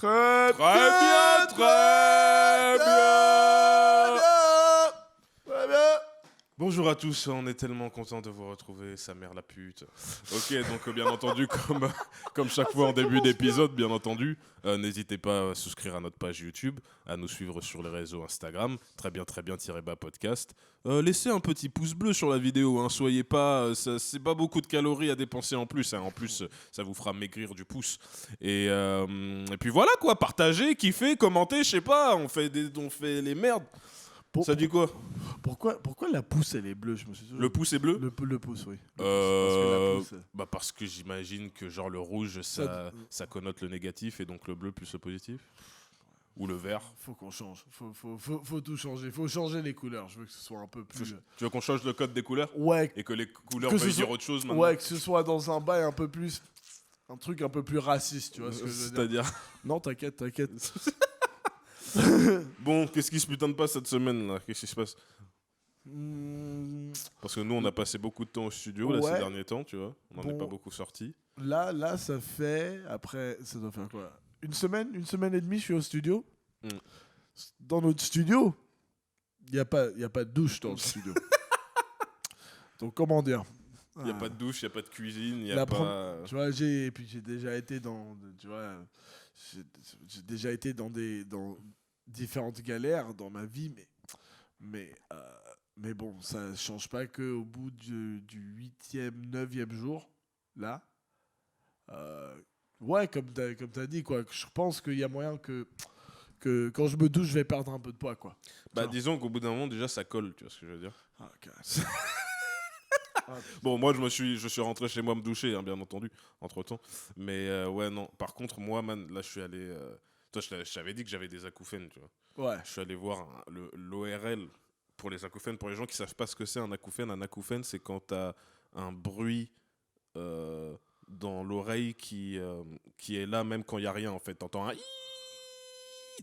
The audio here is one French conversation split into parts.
Très Très bien, très bien. Très bien. Bonjour à tous, on est tellement content de vous retrouver, sa mère la pute. Ok, donc bien entendu, comme chaque fois en début d'épisode, bien entendu, n'hésitez pas à souscrire à notre page YouTube, à nous suivre sur les réseaux Instagram, très bien, tiré bas podcast. Laissez un petit pouce bleu sur la vidéo, hein, soyez pas, c'est pas beaucoup de calories à dépenser en plus, hein, en plus ça vous fera maigrir du pouce. Et puis voilà quoi, partagez, kiffez, commentez, je sais pas, on fait les merdes. Ça dit quoi? Pourquoi la pousse elle est bleue? Je me suis toujours... Le pouce est bleu? Le pouce, oui. Le pouce, parce que la pouce... Bah parce que j'imagine que genre le rouge ça connote le négatif et donc le bleu plus le positif. Ou le vert. Faut qu'on change. Faut tout changer. Faut changer les couleurs. Je veux que ce soit un peu plus... Tu veux qu'on change le code des couleurs? Ouais. Et que les couleurs veuillent dire autre chose maintenant? Ouais, que ce soit dans un bail un peu plus... Un truc un peu plus raciste, tu vois ce que je veux dire. C'est-à-dire? Non, t'inquiète. Bon, qu'est-ce qui se putain de passe cette semaine là? Qu'est-ce qui se passe? Parce que nous on a passé beaucoup de temps au studio là, ces derniers temps, tu vois. On n'en est pas beaucoup sortis. Là, ça fait... Après, ça doit faire quoi? Une semaine et demie, je suis au studio. Dans notre studio, il n'y a pas de douche dans le studio. Donc, comment dire? Il n'y a pas de douche, il n'y a pas de cuisine, il n'y a pas... Tu vois, j'ai déjà été dans... Tu vois, j'ai déjà été dans différentes galères dans ma vie, mais bon, ça ne change pas qu'au bout du 8e, 9e jour, là, ouais, comme t'as dit, quoi, je pense qu'il y a moyen que quand je me douche, je vais perdre un peu de poids, quoi. Bah, disons qu'au bout d'un moment, déjà, ça colle, tu vois ce que je veux dire. Ah, ok. Bon, moi, je suis rentré chez moi me doucher, hein, bien entendu, entre-temps. Mais ouais, non. Par contre, moi, man, là, je suis allé... Toi, je t'avais dit que j'avais des acouphènes, tu vois. Ouais. Je suis allé voir l'ORL pour les acouphènes. Pour les gens qui savent pas ce que c'est un acouphène, c'est quand t'as un bruit dans l'oreille qui est là même quand il n'y a rien, en fait. T'entends un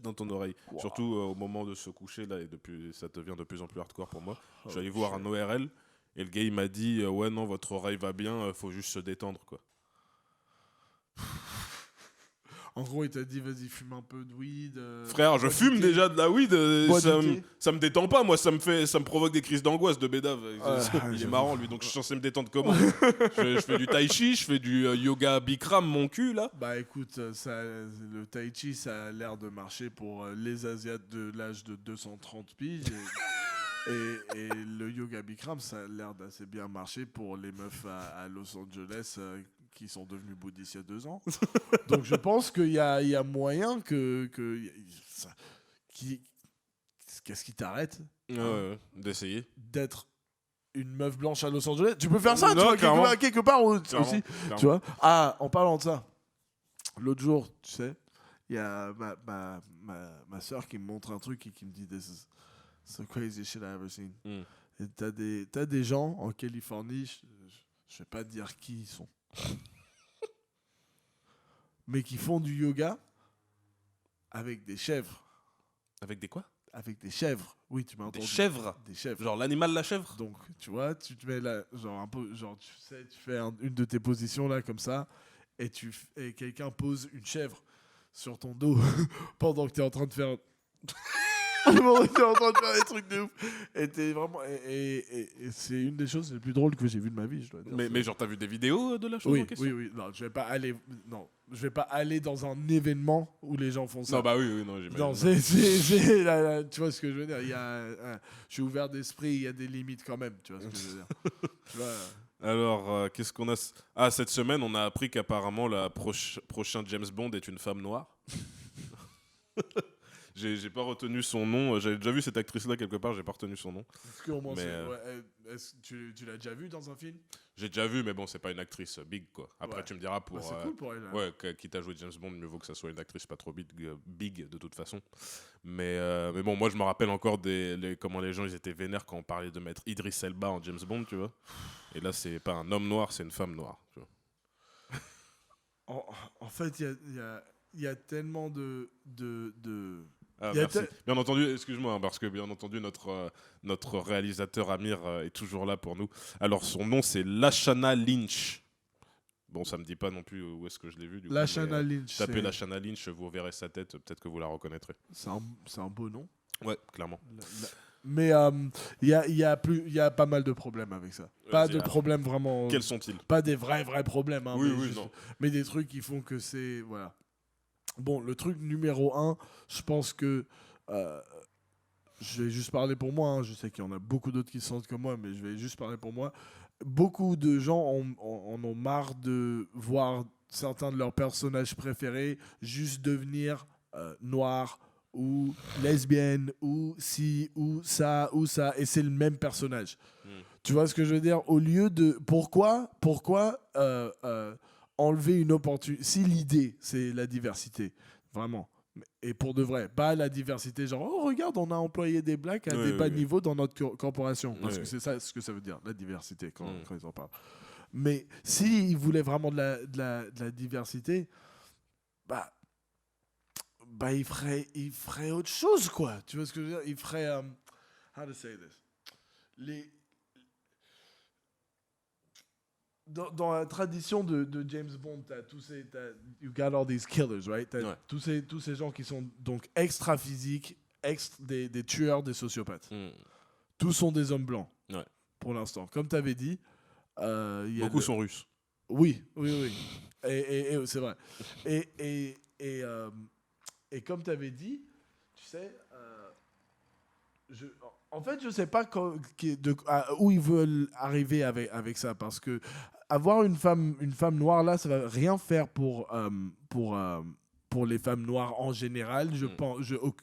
dans ton oreille. Wow. Surtout au moment de se coucher, là, et ça devient de plus en plus hardcore pour moi. Je suis allé voir un ORL. Et le gars, il m'a dit ouais, non, votre oreille va bien, faut juste se détendre, quoi. En gros, il t'a dit vas-y, fume un peu de weed. Frère, je fume déjà de la weed, ça me détend pas, moi, ça me provoque des crises d'angoisse de bédave. Il est marrant, lui, donc je suis censé me détendre comment? je fais du tai chi, je fais du yoga Bikram, mon cul, là. Bah écoute, le tai chi, ça a l'air de marcher pour les Asiates de l'âge de 230 piges. Et le yoga Bikram, ça a l'air d'assez bien marcher pour les meufs à Los Angeles qui sont devenues bouddhistes il y a 2 ans. Donc je pense qu'il y a moyen qu'est-ce qui t'arrête d'essayer d'être une meuf blanche à Los Angeles? Tu peux faire ça, non, tu vois, quelque part aussi. Clairement. Tu vois. Ah, en parlant de ça, l'autre jour, tu sais, il y a ma soeur qui me montre un truc et qui me dit "It's the craziest shit I've ever seen." Et t'as des gens en Californie, je vais pas te dire qui ils sont, mais qui font du yoga avec des chèvres. Avec des quoi? Avec des chèvres. Oui, tu m'as entendu. Des chèvres? Des chèvres. Genre l'animal, la chèvre? Donc, tu vois, tu te mets là, genre un peu, genre tu sais, tu fais une de tes positions là comme ça, et quelqu'un pose une chèvre sur ton dos pendant que t'es en train de faire... Pendant que t'es en train de faire des trucs de ouf. Et t'es vraiment... Et c'est une des choses les plus drôles que j'ai vues de ma vie, je dois dire. Mais genre, t'as vu des vidéos de la chose en question? Oui. Non, je vais pas aller dans un événement où les gens font ça. Non, bah oui, non, j'imagine. Non, tu vois ce que je veux dire. Je suis ouvert d'esprit, il y a des limites quand même, tu vois ce que je veux dire. Tu vois, alors, qu'est-ce qu'on a... Ah, cette semaine, on a appris qu'apparemment, la prochain James Bond est une femme noire. J'ai pas retenu son nom. J'avais déjà vu cette actrice-là quelque part, j'ai pas retenu son nom. Est-ce que tu l'as déjà vu dans un film? J'ai déjà vu, mais bon, c'est pas une actrice big, quoi. Après, tu me diras pour... c'est cool pour elle. Hein. Ouais, quitte à jouer James Bond, mieux vaut que ça soit une actrice pas trop big de toute façon. Mais bon, moi, je me rappelle encore comment les gens ils étaient vénères quand on parlait de mettre Idris Elba en James Bond, tu vois. Et là, c'est pas un homme noir, c'est une femme noire, tu vois. En fait, il y a tellement de... merci. Bien entendu, excuse-moi, parce que bien entendu, notre réalisateur Amir est toujours là pour nous. Alors, son nom, c'est Lashana Lynch. Bon, ça me dit pas non plus où est-ce que je l'ai vu. Du coup, Lashana Lynch. tapez Lashana Lynch, vous verrez sa tête, peut-être que vous la reconnaîtrez. C'est un beau nom. Ouais, clairement. Mais il y a pas mal de problèmes avec ça. Pas de problèmes vraiment. Quels sont-ils? Pas des vrais problèmes. Hein, oui, mais, oui, non. mais des trucs qui font que c'est. Voilà. Bon, le truc numéro 1, je pense que. Je vais juste parler pour moi. Hein. Je sais qu'il y en a beaucoup d'autres qui se sentent comme moi, mais je vais juste parler pour moi. Beaucoup de gens en ont marre de voir certains de leurs personnages préférés juste devenir noirs ou lesbiennes ou ci ou ça. Et c'est le même personnage. Tu vois ce que je veux dire? Au lieu de... Pourquoi enlever une opportunité? Si l'idée, c'est la diversité, vraiment. Et pour de vrai, pas la diversité genre oh regarde on a employé des blacks à des bas niveaux dans notre corporation parce que c'est ça ce que ça veut dire la diversité quand ils en parlent. Mais s'ils voulaient vraiment de la diversité, bah il ferait autre chose quoi. Tu vois ce que je veux dire? Il ferait how to say this? Dans la tradition de James Bond, you got all these killers, right? Tous ces gens qui sont donc extra physiques, des tueurs, des sociopathes. Tous sont des hommes blancs, pour l'instant. Comme tu avais dit. Beaucoup sont russes. Oui. Et c'est vrai. Et comme tu avais dit, tu sais, en fait, je sais pas où ils veulent arriver avec ça, parce que avoir une femme noire là, ça va rien faire pour les femmes noires en général. Je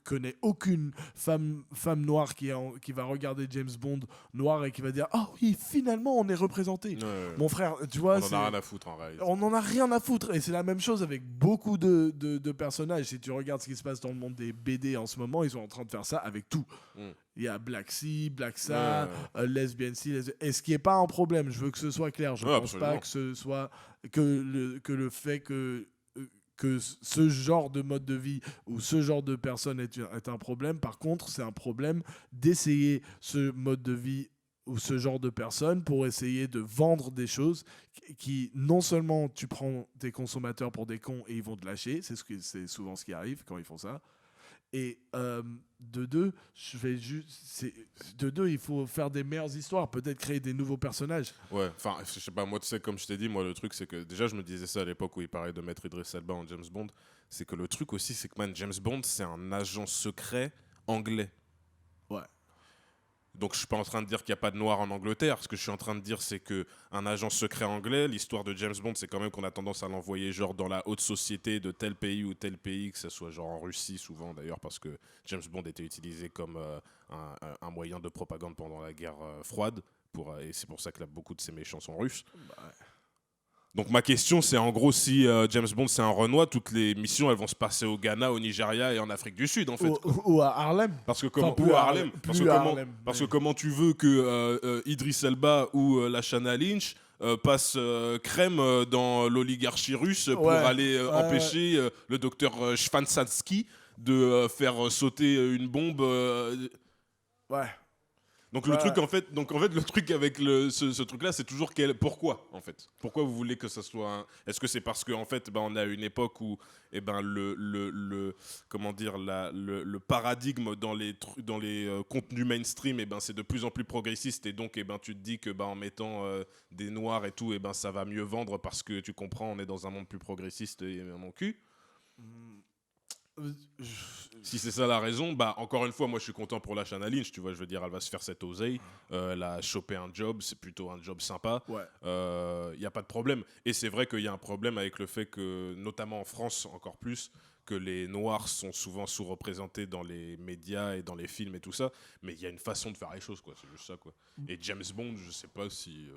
connais aucune femme noire qui va regarder James Bond noir et qui va dire « Ah oui, finalement, on est représenté. » Mon frère, tu vois... On en a rien à foutre en réalité. On en a rien à foutre. Et c'est la même chose avec beaucoup de personnages. Si tu regardes ce qui se passe dans le monde des BD en ce moment, ils sont en train de faire ça avec tout. Il y a Black Sea, Black Sa, Lesbian Sea. Et ce qui n'est pas un problème, je veux que ce soit clair. Je ne pense pas que ce soit que le fait que ce genre de mode de vie ou ce genre de personne est un problème. Par contre, c'est un problème d'essayer ce mode de vie ou ce genre de personne pour essayer de vendre des choses qui non seulement tu prends tes consommateurs pour des cons et ils vont te lâcher, c'est souvent ce qui arrive quand ils font ça. Et de deux, il faut faire des meilleures histoires, peut-être créer des nouveaux personnages. Ouais, enfin, je sais pas, moi, tu sais, comme je t'ai dit, moi, le truc, c'est que déjà, je me disais ça à l'époque où il parlait de mettre Idris Elba en James Bond, c'est que le truc aussi, c'est que, man, James Bond, c'est un agent secret anglais. Ouais. Donc, je suis pas en train de dire qu'il n'y a pas de noir en Angleterre. Ce que je suis en train de dire, c'est qu'un agent secret anglais, l'histoire de James Bond, c'est quand même qu'on a tendance à l'envoyer genre dans la haute société de tel pays ou tel pays, que ce soit genre en Russie souvent d'ailleurs, parce que James Bond était utilisé comme un moyen de propagande pendant la guerre froide. Et c'est pour ça que là, beaucoup de ces méchants sont russes. Bah ouais. Donc ma question, c'est en gros, si James Bond c'est un Renois, toutes les missions elles vont se passer au Ghana, au Nigeria et en Afrique du Sud en fait. Ou à Harlem. Parce que comment comment tu veux que Idris Elba ou Lashana Lynch passe crème dans l'oligarchie russe pour aller empêcher le docteur Shvansatsky de faire sauter une bombe. Ouais. Donc le truc le truc avec ce truc là c'est toujours pourquoi en fait vous voulez que ça soit est-ce que c'est parce que en fait on a une époque où le comment dire le paradigme dans les contenus mainstream c'est de plus en plus progressiste et donc tu te dis que en mettant des noirs et tout ça va mieux vendre parce que tu comprends on est dans un monde plus progressiste et mon cul. Si c'est ça la raison, encore une fois, moi je suis content pour Lashana Lynch, tu vois, je veux dire, elle va se faire cette oseille, elle a chopé un job, c'est plutôt un job sympa, y a pas de problème. Et c'est vrai qu'il y a un problème avec le fait que, notamment en France encore plus, que les noirs sont souvent sous-représentés dans les médias et dans les films et tout ça, mais il y a une façon de faire les choses, quoi, c'est juste ça, quoi. Et James Bond, je sais pas si...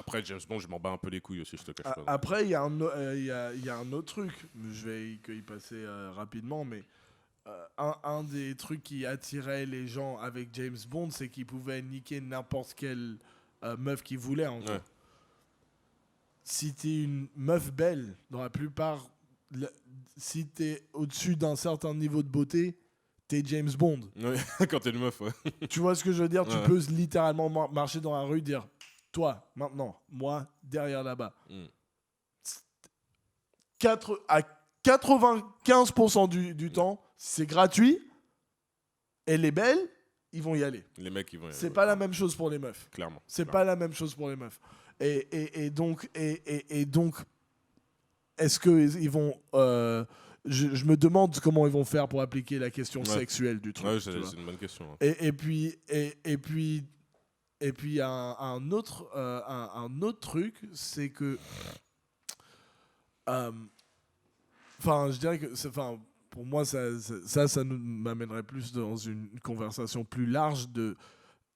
Après, James Bond, je m'en bats un peu les couilles aussi, je te cache pas. Après, il y a un autre truc, je vais y passer rapidement, mais un des trucs qui attirait les gens avec James Bond, c'est qu'il pouvait niquer n'importe quelle meuf qu'il voulait, en gros. Si t'es une meuf belle, dans la plupart, si t'es au-dessus d'un certain niveau de beauté, t'es James Bond. Oui, quand t'es une meuf, ouais. Tu vois ce que je veux dire? Tu peux littéralement marcher dans la rue et dire... Toi, maintenant, moi, derrière là-bas. à 95% du temps, c'est gratuit. Et les belles, ils vont y aller. Les mecs, ils vont y aller. C'est pas la même chose pour les meufs. Clairement. C'est pas la même chose pour les meufs. Et donc, est-ce qu'ils vont... je me demande comment ils vont faire pour appliquer la question sexuelle du truc. Ouais, c'est une bonne question. Hein. Et puis, un autre truc, c'est que... Enfin, je dirais que... Pour moi, ça m'amènerait plus dans une conversation plus large de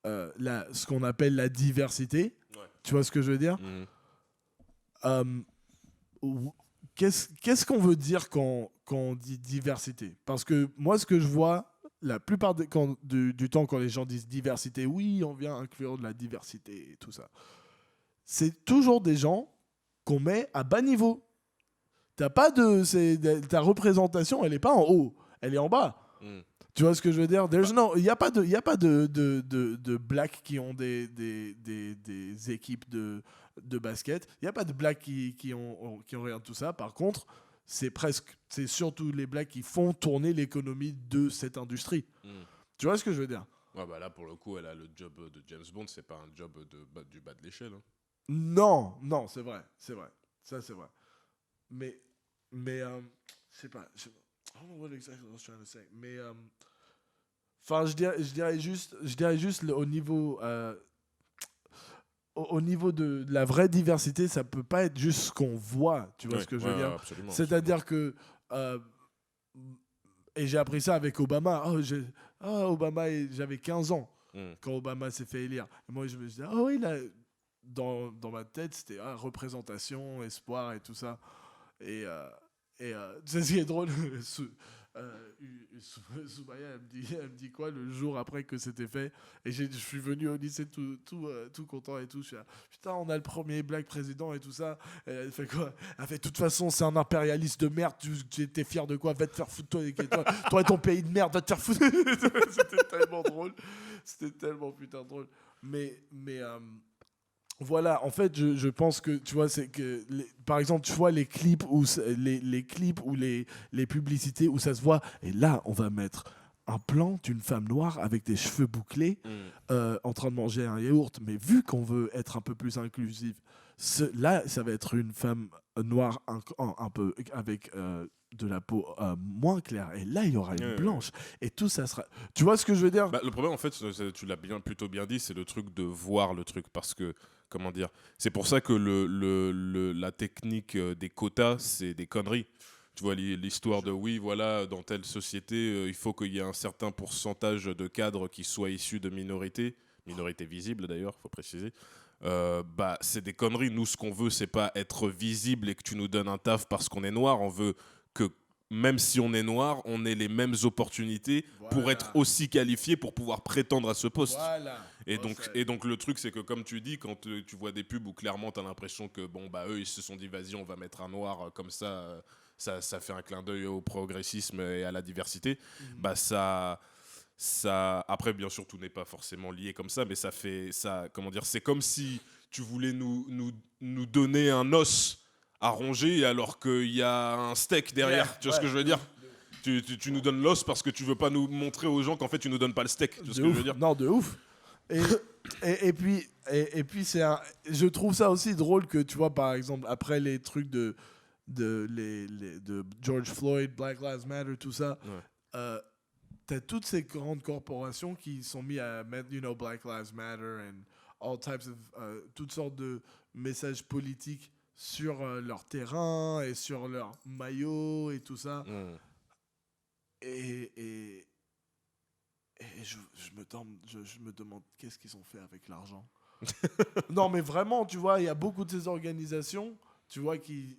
ce qu'on appelle la diversité. Ouais. Tu vois ce que je veux dire? Qu'est-ce qu'on veut dire quand on dit diversité? Parce que moi, ce que je vois, la plupart du temps, quand les gens disent diversité, oui, on vient inclure de la diversité et tout ça, c'est toujours des gens qu'on met à bas niveau. Ta représentation, elle n'est pas en haut, elle est en bas. Tu vois ce que je veux dire? Il n'y a pas de blacks qui ont des équipes de basket. Il n'y a pas de blacks qui ont rien de tout ça. Par contre, c'est surtout les blacks qui font tourner l'économie de cette industrie. Tu vois ce que je veux dire? Ouais, bah là, pour le coup, elle a le job de James Bond, c'est pas un job du bas de l'échelle. Hein. Non, c'est vrai. Ça, c'est vrai. Mais je sais pas. I don't know what exactly I was trying to say. Mais, enfin, je dirais juste au niveau de la vraie diversité, ça peut pas être juste ce qu'on voit. Tu vois ce que je veux dire? C'est-à-dire que et j'ai appris ça avec Obama. Obama, j'avais 15 ans quand Obama s'est fait élire. Et moi, je me disais, oui, là, dans ma tête, c'était représentation, espoir et tout ça. Et tu sais ce qui est drôle, Soumaya, elle me dit quoi le jour après que c'était fait? Et je suis venu au lycée tout content et tout. Je suis là, putain, on a le premier black président et tout ça. Et elle fait quoi? Elle fait, de toute façon, c'est un impérialiste de merde. Tu étais fier de quoi? Va te faire foutre, toi et ton pays de merde, va te faire foutre. C'était tellement drôle. C'était tellement putain drôle. Mais voilà, en fait, je pense que, tu vois, c'est que, par exemple, tu vois les clips ou les publicités où ça se voit, et là, on va mettre un plan d'une femme noire avec des cheveux bouclés en train de manger un yaourt. Mais vu qu'on veut être un peu plus inclusif, là, ça va être une femme noire un peu avec de la peau moins claire. Et là, il y aura une blanche. Et tout ça sera... Tu vois ce que je veux dire? Le problème, en fait, tu l'as plutôt bien dit, c'est le truc de voir le truc. Parce que, comment dire, c'est pour ça que la technique des quotas, c'est des conneries. Tu vois, l'histoire de oui, voilà, dans telle société, il faut qu'il y ait un certain pourcentage de cadres qui soient issus de minorités visibles d'ailleurs, il faut préciser. C'est des conneries. Nous, ce qu'on veut, c'est pas être visible et que tu nous donnes un taf parce qu'on est noir. On veut que, même si on est noir, on ait les mêmes opportunités pour être aussi qualifié pour pouvoir prétendre à ce poste. Et donc le truc, c'est que comme tu dis, quand tu vois des pubs où clairement tu as l'impression que eux, ils se sont dit, vas-y, on va mettre un noir comme ça, ça fait un clin d'œil au progressisme et à la diversité, ça, après, bien sûr, tout n'est pas forcément lié comme ça, mais ça fait ça. Comment dire? C'est comme si tu voulais nous donner un os à ronger alors qu'il y a un steak derrière. Tu vois ce que je veux dire? Tu nous donnes l'os parce que tu veux pas nous montrer aux gens qu'en fait tu nous donnes pas le steak. Tu vois ce que je veux dire? Non, de ouf. Et puis je trouve ça aussi drôle que tu vois, par exemple, après les trucs de George Floyd, Black Lives Matter, tout ça. T'as toutes ces grandes corporations qui sont mis à mettre, Black Lives Matter and all types of, toutes sortes de messages politiques sur leur terrain et sur leur maillot et tout ça. Et je me demande qu'est-ce qu'ils ont fait avec l'argent. Non, mais vraiment, tu vois, il y a beaucoup de ces organisations, tu vois, qui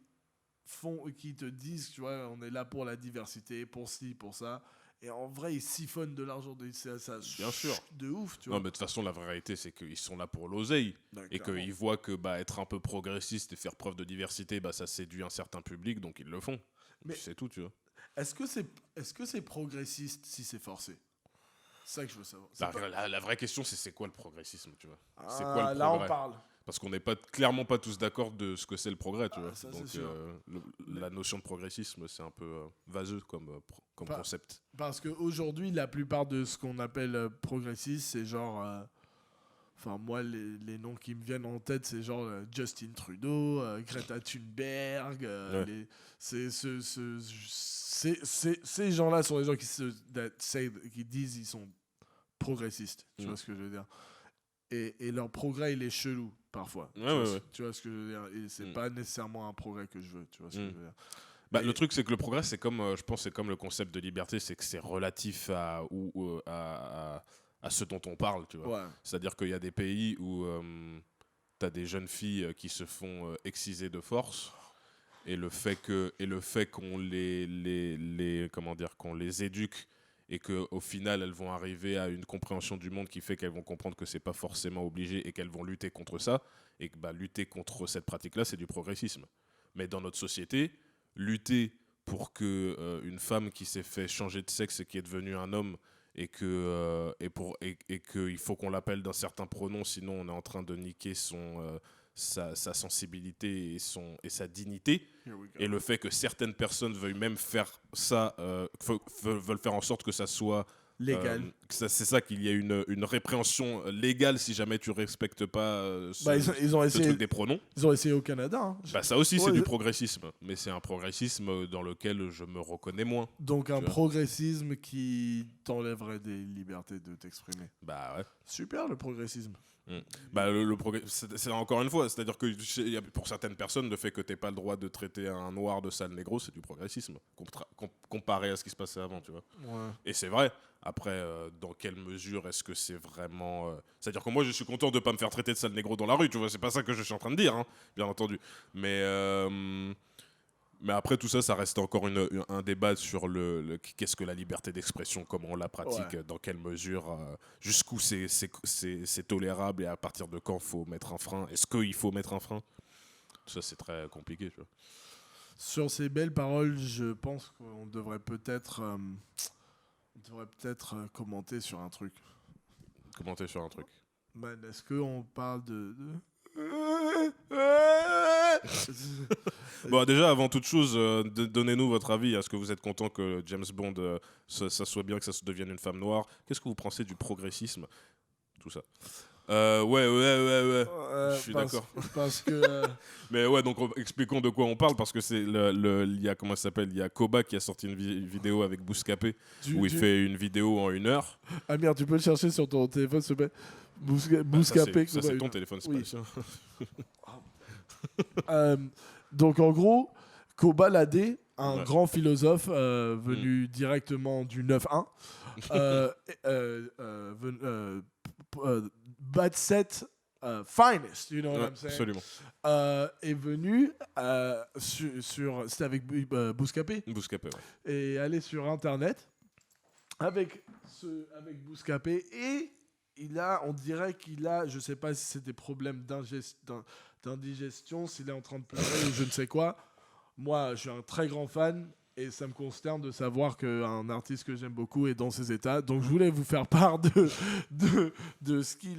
te disent, tu vois, on est là pour la diversité, pour ci, pour ça. Et en vrai, ils siphonnent de l'argent ça bien sûr. De ouf, tu vois. Non, mais de toute façon, la vraie réalité, c'est qu'ils sont là pour l'oseille. Et qu'ils voient que être un peu progressiste et faire preuve de diversité, ça séduit un certain public, donc ils le font. Mais c'est tout, tu vois. Est-ce que c'est progressiste si c'est forcé? C'est ça que je veux savoir. La vraie question, c'est quoi le progressisme, tu vois? C'est quoi le progrès? Là, on parle. Parce qu'on n'est clairement pas tous d'accord de ce que c'est le progrès, tu vois. Ça, Donc c'est sûr. la notion de progressisme, c'est un peu vaseux comme concept. Parce qu'aujourd'hui, la plupart de ce qu'on appelle progressiste, c'est genre. Enfin, moi, les noms qui me viennent en tête, c'est genre Justin Trudeau, Greta Thunberg. Ouais. Ces gens-là sont des gens qui disent ils sont progressistes. Tu Mm. vois ce que je veux dire? Et leur progrès, il est chelou, parfois. Ouais. Tu vois ce que je veux dire? Et c'est Mm. pas nécessairement un progrès que je veux. Tu vois ce que Mm. je veux dire? Bah, le truc, c'est que le progrès, c'est comme, je pense, c'est comme le concept de liberté, c'est que c'est relatif à ce dont on parle, tu vois. Ouais. C'est-à-dire qu'il y a des pays où tu as des jeunes filles qui se font exciser de force, et le fait qu'on comment dire, qu'on les éduque et qu'au final, elles vont arriver à une compréhension du monde qui fait qu'elles vont comprendre que c'est pas forcément obligé et qu'elles vont lutter contre ça, et que lutter contre cette pratique-là, c'est du progressisme. Mais dans notre société, lutter pour que une femme qui s'est fait changer de sexe et qui est devenue un homme et qu'il faut qu'on l'appelle d'un certain pronom, sinon on est en train de niquer sa sensibilité et sa dignité. Here we go. Et le fait que certaines personnes veuillent même faire ça, veulent faire en sorte que ça soit Légal. c'est ça, qu'il y ait une répréhension légale si jamais tu respectes pas Ils ont ce essayé. truc des pronoms. Ils ont essayé au Canada. Hein. Bah, ça aussi, c'est Ouais, du progressisme. Mais c'est un progressisme dans lequel je me reconnais moins. Donc un Tu vois. progressisme qui t'enlèverait des libertés de t'exprimer. Bah ouais. Super le progressisme. Bah, c'est encore une fois, c'est-à-dire que pour certaines personnes, le fait que t'aies pas le droit de traiter un noir de sale négro, c'est du progressisme. Comparé à ce qui se passait avant, tu vois. Ouais. Et c'est vrai. Après, dans quelle mesure est-ce que c'est vraiment... C'est-à-dire que moi, je suis content de pas me faire traiter de sale négro dans la rue, tu vois. C'est pas ça que je suis en train de dire, hein, bien entendu. Mais après, tout ça, ça reste encore un débat sur qu'est-ce que la liberté d'expression, comment on la pratique, Ouais. dans quelle mesure, jusqu'où c'est tolérable et à partir de quand il faut mettre un frein. Est-ce qu'il faut mettre un frein? Tout ça, c'est très compliqué, tu vois. Sur ces belles paroles, je pense qu'on devrait peut-être commenter sur un truc. Commenter sur un truc. Man, est-ce qu'on parle de... Bon, déjà, avant toute chose, donnez-nous votre avis. Est-ce que vous êtes content que James Bond, ça soit bien, que ça se devienne une femme noire? Qu'est-ce que vous pensez du progressisme? Tout ça. Ouais. Je suis d'accord. Parce que... Mais ouais, donc expliquons de quoi on parle, parce que c'est il y a, comment ça s'appelle, il y a Koba qui a sorti une vidéo avec Bouscapé, où il fait une vidéo en 1 heure. Amir, tu peux le chercher sur ton téléphone, s'il te plaît. Bouscapé. Ça, c'est ton téléphone, c'est Oui. pas le sien. Donc en gros, Kobalade, un Ouais. grand philosophe venu directement du 9-1, Batset finest, you know what Ouais, I'm saying? absolument. Est venu c'était avec Bouscapé, Bouscapé, ouais. et aller sur internet avec Bouscapé, et on dirait qu'il a, je sais pas si c'est des problèmes d'indigestion, s'il est en train de pleurer ou je ne sais quoi. Moi, je suis un très grand fan et ça me consterne de savoir qu'un artiste que j'aime beaucoup est dans ces états. Donc, je voulais vous faire part de ce qui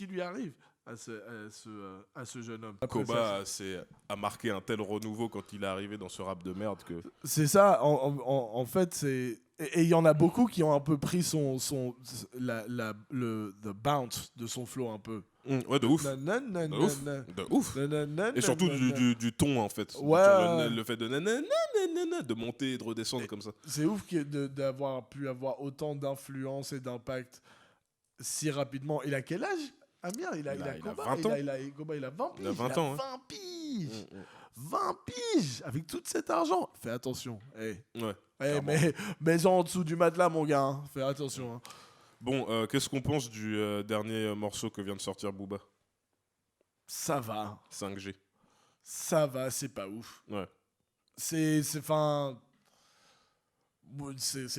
lui arrive à ce jeune homme. Après, Koba a marqué un tel renouveau quand il est arrivé dans ce rap de merde que... c'est ça, en fait, c'est... Et il y en a beaucoup qui ont un peu pris the bounce de son flow un peu. Ouais, de ouf. De ouf. De ouf. Et surtout du ton, en fait. Ouais. Le fait de monter et de redescendre comme ça. C'est ouf d'avoir pu avoir autant d'influence et d'impact si rapidement. Il a quel âge, Amir? Il a Koba, 20 ans. Koba, il a 20 piges. Il a 20 ans, 20 piges. 20 piges avec tout cet argent. Fais attention. Hey. Ouais. Mets-en en dessous du matelas, mon gars. Hein. Fais attention. Hein. Bon, qu'est-ce qu'on pense du dernier morceau que vient de sortir Booba? Ça va. 5G. Ça va, c'est pas ouf. Ouais. C'est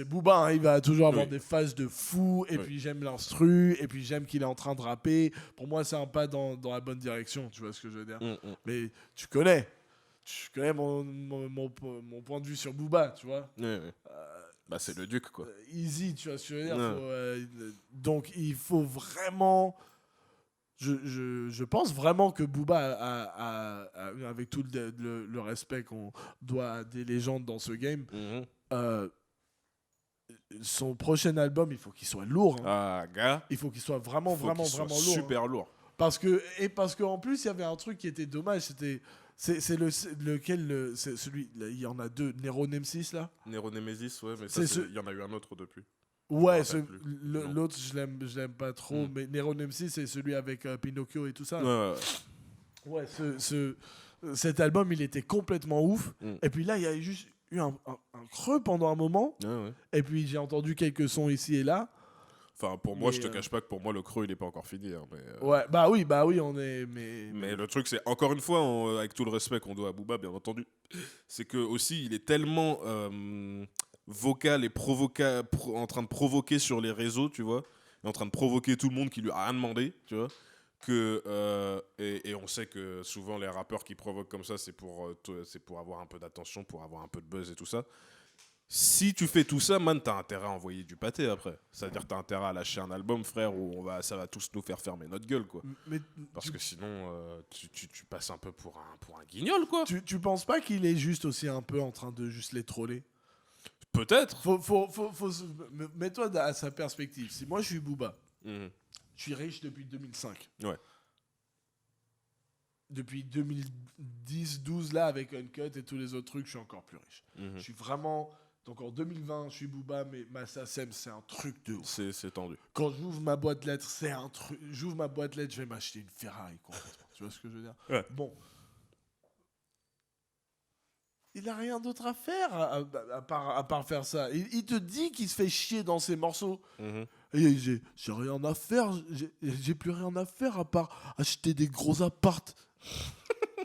Booba, hein, il va toujours avoir Oui. des phases de fou, et Oui. puis j'aime l'instru, et puis j'aime qu'il est en train de rapper. Pour moi, c'est un pas dans la bonne direction, tu vois ce que je veux dire. Mais tu connais mon point de vue sur Booba, tu vois. Ouais. Bah, c'est le duc, quoi. Easy, tu vois ce que je veux dire. Ouais. Donc il faut vraiment Je pense vraiment que Booba, avec tout le respect qu'on doit à des légendes dans ce game, euh, son prochain album, il faut qu'il soit lourd. Hein. Ah, gars. Il faut qu'il soit vraiment lourd. Super lourd. Parce qu'en plus, il y avait un truc qui était dommage. C'est celui. Il y en a deux. Nero Nemesis, là. Nero Nemesis, ouais, mais il y en a eu un autre depuis. Ouais, l'autre, je l'aime pas trop. Mais Nero Nemesis, c'est celui avec Pinocchio et tout ça. Ouais, cet album, il était complètement ouf. Et puis là, il y a juste eu un creux pendant un moment. Ouais. Et puis j'ai entendu quelques sons ici et là. Enfin, pour moi, je te cache pas que pour moi, le creux, il est pas encore fini. Hein, mais, ouais, bah oui, on est. Mais le truc, c'est, encore une fois, avec tout le respect qu'on doit à Booba, bien entendu, c'est que aussi, il est tellement vocal et en train de provoquer sur les réseaux, tu vois, et en train de provoquer tout le monde qui lui a rien demandé, tu vois, que et on sait que souvent les rappeurs qui provoquent comme ça, c'est pour avoir un peu d'attention, pour avoir un peu de buzz et tout ça. Si tu fais tout ça, man, t'as intérêt à envoyer du pâté après. C'est-à-dire t'as intérêt à lâcher un album, frère, où ça va tous nous faire fermer notre gueule, quoi. Parce que sinon, tu passes un peu pour un guignol, quoi. Tu penses pas qu'il est juste aussi un peu en train de juste les troller? Peut-être. Mets-toi à sa perspective. Si moi je suis Booba, je suis riche depuis 2005. Ouais. Depuis 2010-12 là avec Uncut et tous les autres trucs, je suis encore plus riche. Je suis vraiment. Donc en 2020, je suis Booba, mais ma SACEM, c'est un truc de ouf. C'est tendu. Quand j'ouvre ma boîte lettres, c'est un truc. J'ouvre ma boîte lettres, je vais m'acheter une Ferrari complètement. Tu vois ce que je veux dire? Ouais. Bon. Il a rien d'autre à faire à part faire ça. Il te dit qu'il se fait chier dans ses morceaux. Et j'ai rien à faire. J'ai plus rien à faire à part acheter des gros appartes.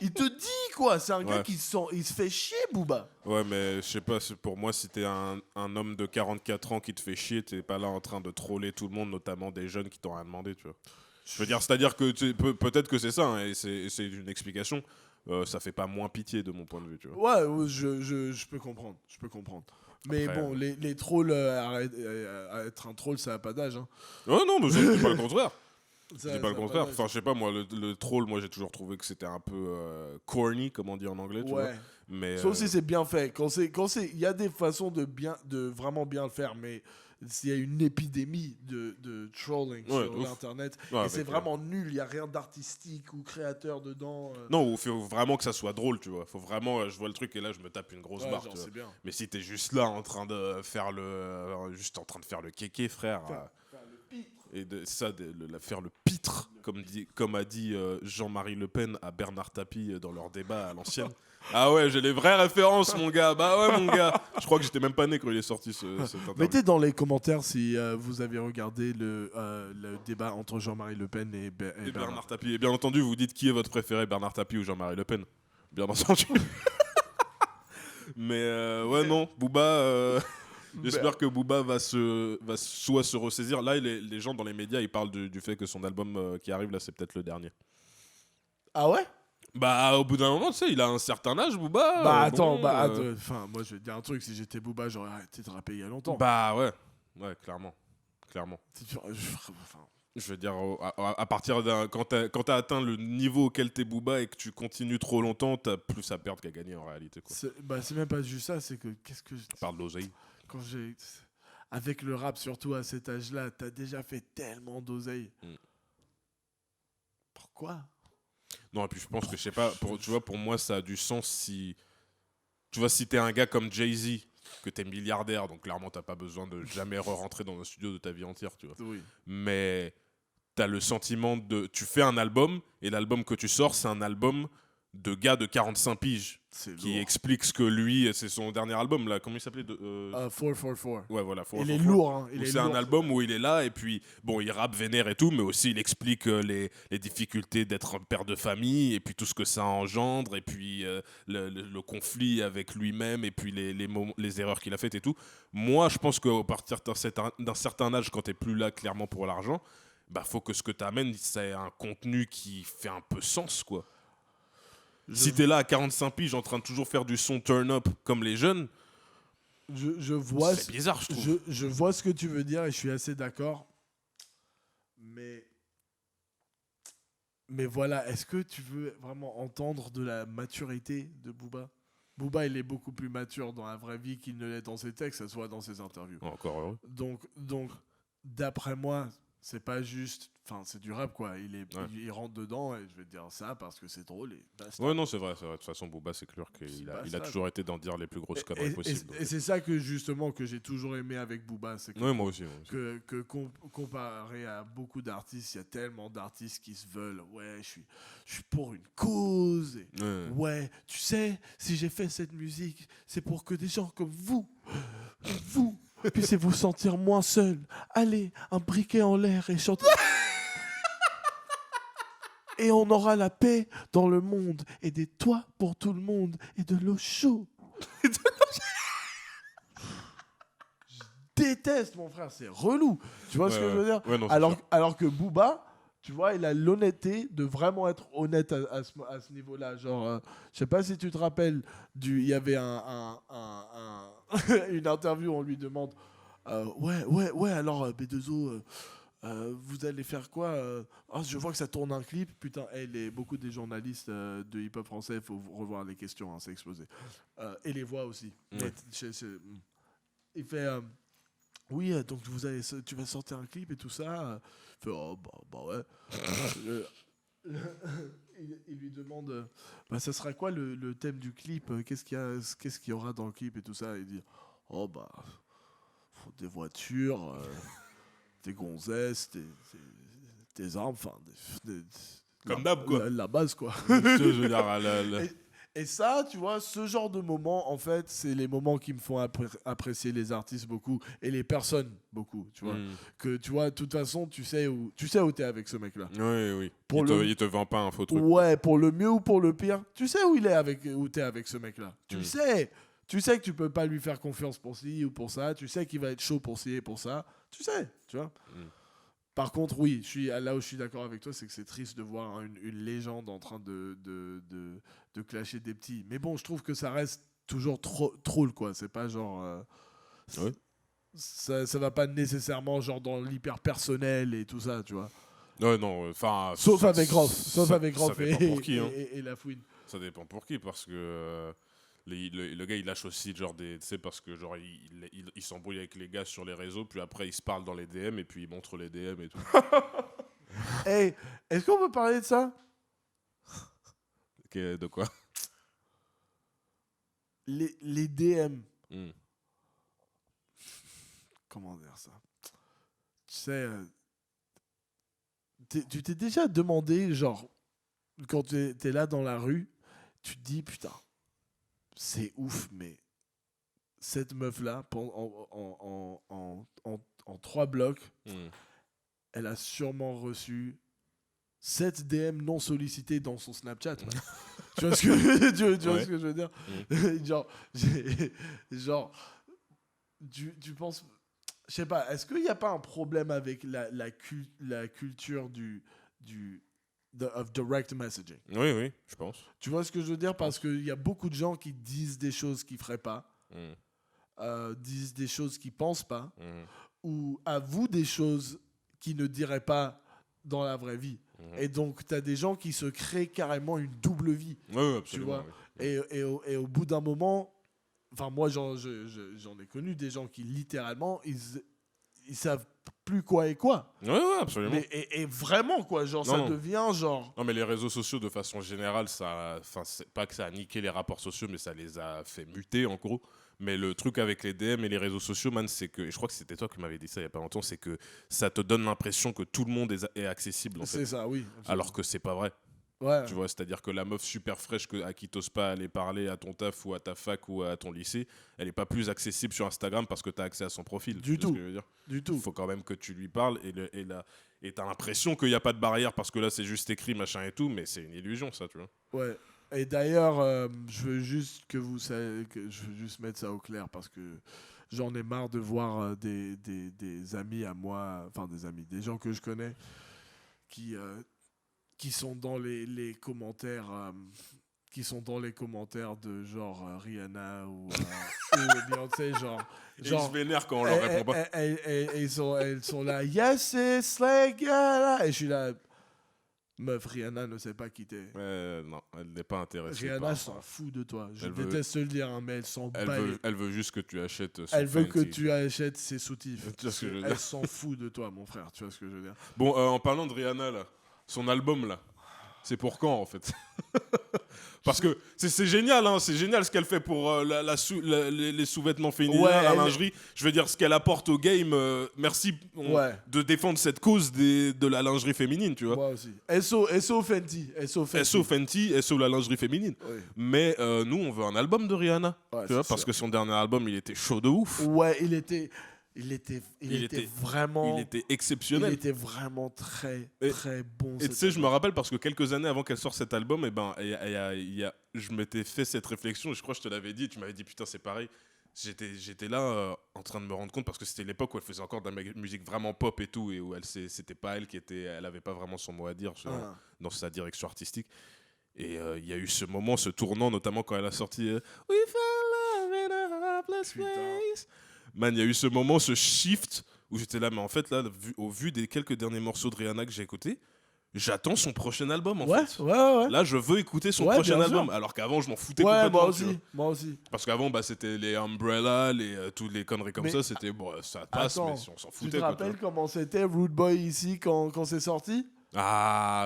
Il te dit quoi? C'est un gars il se fait chier, Booba. Ouais, mais je sais pas, pour moi, si t'es un homme de 44 ans qui te fait chier, t'es pas là en train de troller tout le monde, notamment des jeunes qui t'ont rien demandé, tu vois. Je veux dire, c'est-à-dire que peut-être que c'est ça, hein, et c'est une explication. Ça fait pas moins pitié de mon point de vue, tu vois. Ouais, je peux comprendre. Mais après, bon, les trolls, être un troll, ça n'a pas d'âge. Hein. Ouais, non, mais je dis pas le contraire. Je dis pas le contraire. Enfin, je sais pas, moi, le troll, moi, j'ai toujours trouvé que c'était un peu corny, comme on dit en anglais, tu vois. Mais, sauf si c'est bien fait. Il y a des façons de vraiment bien le faire, mais il y a une épidémie de trolling sur l'internet et c'est vraiment nul, il n'y a rien d'artistique ou créateur dedans. Non, il faut vraiment que ça soit drôle, tu vois. Faut vraiment, je vois le truc et là je me tape une grosse barre, tu vois. Bien. Mais si t'es juste là en train de faire le kéké, frère. Faire le pitre. Et faire le pitre, comme a dit Jean-Marie Le Pen à Bernard Tapie dans leur débat à l'ancienne. Ah ouais, j'ai les vraies références, mon gars. Bah ouais, mon gars. Je crois que j'étais même pas né quand il est sorti cet interview. Mettez dans les commentaires si vous avez regardé le débat entre Jean-Marie Le Pen et Bernard Tapie. Et bien entendu, vous dites qui est votre préféré, Bernard Tapie ou Jean-Marie Le Pen. Bien entendu. Mais ouais, non, Booba... J'espère que Booba va soit se ressaisir. Là, les gens dans les médias, ils parlent du fait que son album qui arrive, là, c'est peut-être le dernier. Ah ouais? Bah, au bout d'un moment, tu sais, il a un certain âge, Booba. Bah, attends, enfin, moi, je vais te dire un truc. Si j'étais Booba, j'aurais arrêté de rapper il y a longtemps. Bah, ouais, clairement. Je veux dire, à partir quand t'as atteint le niveau auquel t'es Booba et que tu continues trop longtemps, t'as plus à perdre qu'à gagner en réalité, quoi. C'est même pas juste ça, c'est que Parle d'oseille. Avec le rap, surtout à cet âge-là, t'as déjà fait tellement d'oseille. Pourquoi? Non, et puis je pense que, je sais pas, tu vois, pour moi, ça a du sens si... Tu vois, si t'es un gars comme Jay-Z, que t'es milliardaire, donc clairement, t'as pas besoin de jamais re-rentrer dans un studio de ta vie entière, tu vois. Oui. Mais t'as le sentiment de... Tu fais un album, et l'album que tu sors, c'est un album de gars de 45 piges. Qui explique ce que lui, c'est son dernier album là, comment il s'appelait 444. Ouais, voilà. Il est lourd. Hein. C'est un album où il est là et puis bon, il rappe vénère et tout, mais aussi il explique les difficultés d'être un père de famille et puis tout ce que ça engendre et puis le conflit avec lui-même et puis les erreurs qu'il a faites et tout. Moi, je pense qu'à partir d'un certain âge, quand t'es plus là clairement pour l'argent, bah faut que ce que t'amènes, c'est un contenu qui fait un peu sens, quoi. Si t'es là à 45 piges en train de toujours faire du son turn-up comme les jeunes, c'est bizarre, je trouve. Je vois ce que tu veux dire et je suis assez d'accord. Mais Mais voilà, est-ce que tu veux vraiment entendre de la maturité de Booba? Booba, il est beaucoup plus mature dans la vraie vie qu'il ne l'est dans ses textes, ça se voit dans ses interviews. Encore heureux. Donc d'après moi, c'est pas juste... Enfin, c'est du rap, quoi. Il rentre dedans et je vais te dire ça parce que c'est drôle et basta. Ouais, non, c'est vrai. De toute façon, Booba, c'est clair qu'il a toujours été d'en dire les plus grosses conneries possibles. Et c'est ça que, justement, que j'ai toujours aimé avec Booba. C'est que, ouais, moi aussi. Comparé à beaucoup d'artistes, il y a tellement d'artistes qui se veulent. Ouais, je suis pour une cause. Ouais, tu sais, si j'ai fait cette musique, c'est pour que des gens comme vous puissiez vous sentir moins seul. Allez, un briquet en l'air et chantez. Et on aura la paix dans le monde et des toits pour tout le monde et de l'eau chaude. Je déteste, mon frère, c'est relou. Tu vois ce que je veux dire? Ouais, non, alors que Booba, tu vois, il a l'honnêteté de vraiment être honnête à ce niveau-là. Genre, je sais pas si tu te rappelles, il y avait une interview où on lui demande ouais, alors B2O, vous allez faire quoi? Je vois que ça tourne un clip. Putain, beaucoup des journalistes de hip-hop français, il faut revoir les questions, hein, c'est explosé. Et les voix aussi. Mais il fait oui, donc tu vas sortir un clip et tout ça. Il fait oh, bah ouais. Il lui demande ça sera quoi le thème du clip? Qu'est-ce qu'il y aura dans le clip et tout ça? Il dit oh bah des voitures, des gonzesses, des armes, enfin comme d'hab, quoi. La base, quoi. Je veux dire, et ça, tu vois, ce genre de moments, en fait, c'est les moments qui me font apprécier les artistes beaucoup et les personnes beaucoup, tu vois. Que, tu vois, de toute façon, tu sais où t'es avec ce mec-là. Oui. Il te vend pas un faux truc. Ouais, pour le mieux ou pour le pire, tu sais où t'es avec ce mec-là. Tu le sais. Tu sais que tu peux pas lui faire confiance pour ci ou pour ça. Tu sais qu'il va être chaud pour ci et pour ça. Tu sais, tu vois. Par contre, oui, là où je suis d'accord avec toi, c'est que c'est triste de voir une légende en train de clasher des petits. Mais bon, je trouve que ça reste toujours troll, quoi. C'est pas genre... ça va pas nécessairement genre dans l'hyper personnel et tout ça, tu vois. Ouais, non, enfin... Sauf avec Groff. Et La Fouine. Ça dépend pour qui, parce que... le gars il lâche aussi genre tu sais, parce que genre il s'embrouille avec les gars sur les réseaux, puis après il se parle dans les DM et puis il montre les DM et tout. Hey, est-ce qu'on peut parler de ça? De quoi? Les DM. Comment dire ça? Tu sais, tu t'es déjà demandé, genre, quand t'es là dans la rue, tu te dis, putain, c'est ouf, mais cette meuf-là, en 3 blocs, elle a sûrement reçu 7 DM non sollicités dans son Snapchat. Tu vois ce que je veux dire? Genre, tu penses... Je sais pas, est-ce qu'il n'y a pas un problème avec la culture of direct messaging? Oui, je pense. Tu vois ce que je veux dire? Parce qu'il y a beaucoup de gens qui disent des choses qu'ils ne feraient pas, disent des choses qu'ils ne pensent pas, ou avouent des choses qu'ils ne diraient pas dans la vraie vie. Et donc, tu as des gens qui se créent carrément une double vie. Oui, absolument. Tu vois? Oui. Et au bout d'un moment... Enfin, moi, j'en ai connu des gens qui, littéralement, ils savent plus quoi est quoi. Ouais, absolument. Et vraiment, quoi. Genre, ça devient genre... Non, mais les réseaux sociaux, de façon générale, c'est pas que ça a niqué les rapports sociaux, mais ça les a fait muter, en gros. Mais le truc avec les DM et les réseaux sociaux, man, c'est que... Et je crois que c'était toi qui m'avais dit ça il y a pas longtemps, c'est que ça te donne l'impression que tout le monde est accessible, en fait. C'est ça, oui. Absolument. Alors que c'est pas vrai. Ouais. Tu vois, c'est-à-dire que la meuf super fraîche à qui t'oses pas aller parler à ton taf ou à ta fac ou à ton lycée, elle est pas plus accessible sur Instagram parce que t'as accès à son profil. Du tout. Il faut quand même que tu lui parles et t'as l'impression qu'il n'y a pas de barrière parce que là c'est juste écrit machin et tout, mais c'est une illusion ça, tu vois. Ouais. Et d'ailleurs, je veux juste mettre ça au clair parce que j'en ai marre de voir des amis à moi, enfin des gens que je connais qui sont dans les commentaires de genre Rihanna ou Beyoncé, genre ils se vénèrent quand on leur répond pas. Elles sont là, yes, it's like, yeah. Et je suis là, Meuf, Rihanna ne sait pas qui t'es. Non, elle n'est pas intéressée. Rihanna s'en fout de toi. Je Elle déteste te le dire, hein, mais elle s'en bat. Elle veut juste que tu achètes son Elle veut que Fenty. tu achètes ses soutifs. Tu vois ce que je veux Elle dire. s'en fout de toi, mon frère. Tu vois ce que je veux dire. Bon, en parlant de Rihanna, là, son album, là, c'est pour quand, en fait? Parce que c'est génial, hein, c'est génial ce qu'elle fait pour les sous-vêtements féminins, Ouais, la lingerie. Je veux dire, ce qu'elle apporte au game. Merci de défendre cette cause de la lingerie féminine, tu vois. Moi aussi. SO Fenty. SO Fenty, SO la lingerie féminine. Oui. Mais nous, on veut un album de Rihanna. Ouais, Tu vois, parce que son dernier album, il était chaud de ouf. Ouais, il était vraiment. Il était exceptionnel. Il était vraiment très bon. Et tu sais, je me rappelle parce que quelques années avant qu'elle sorte cet album, je m'étais fait cette réflexion. Je crois que je te l'avais dit. Tu m'avais dit, putain, c'est pareil. J'étais là en train de me rendre compte parce que c'était l'époque où elle faisait encore de la musique vraiment pop et tout, et où c'était pas elle elle avait pas vraiment son mot à dire dans sa direction artistique. Et il y a eu ce moment, ce tournant, notamment quand elle a sorti We Fell Love in a Hopeless Place. Man, il y a eu ce moment, ce shift où j'étais là, mais en fait, là, au vu des quelques derniers morceaux de Rihanna que j'ai écoutés, j'attends son prochain album, en fait. Ouais. Là, je veux écouter son prochain album, alors qu'avant, je m'en foutais complètement. Moi aussi. Parce qu'avant, c'était les Umbrella, toutes les conneries comme ça, c'était, ça passe, mais on s'en foutait. Tu te rappelles comment c'était Rude Boy ici quand c'est sorti?